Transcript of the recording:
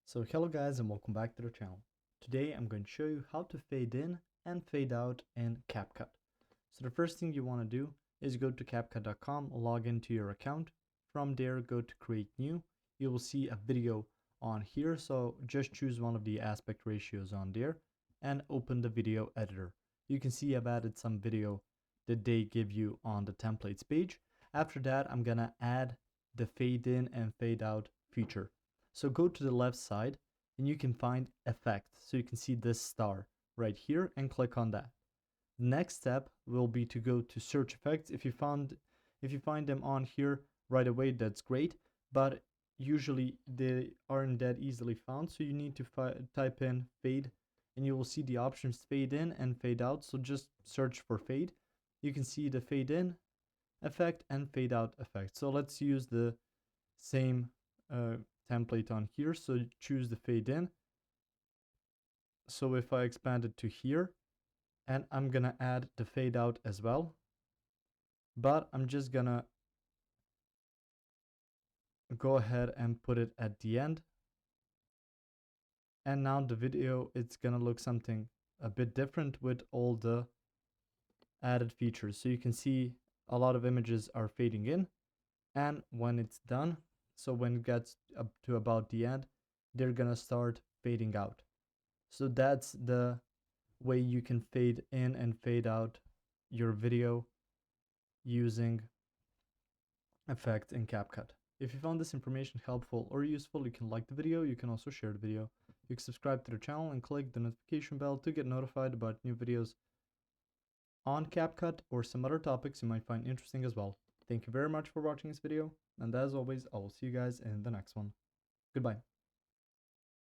So hello guys and welcome back to the channel. Today I'm going to show you how to fade in and fade out in CapCut. So the first thing you want to do is go to CapCut.com, log into your account. From there go to create new. You will see a video on here, so just choose one of the aspect ratios on there and open the video editor. You can see I've added some video that they give you on the templates page. After that I'm gonna add the fade in and fade out feature. So go to the left side and you can find effect. So you can see this star right here and click on that. The next step will be to go to search effects. If you find them on here right away, that's great, but usually they aren't that easily found. So you need to type in fade and you will see the options fade in and fade out. So just search for fade. You can see the fade in effect and fade out effect. So let's use the same template on here. So choose the fade in. So if I expand it to here, and I'm gonna add the fade out as well, but I'm just gonna go ahead and put it at the end. And now the video, it's gonna look something a bit different with all the added features. So you can see a lot of images are fading in, and when it's done, so when it gets up to about the end, they're gonna start fading out. So that's the way you can fade in and fade out your video using effects in CapCut. If you found this information helpful or useful, you can like the video. You can also share the video. You can subscribe to the channel and click the notification bell to get notified about new videos on CapCut or some other topics you might find interesting as well. Thank you very much for watching this video, and as always, I will see you guys in the next one. Goodbye.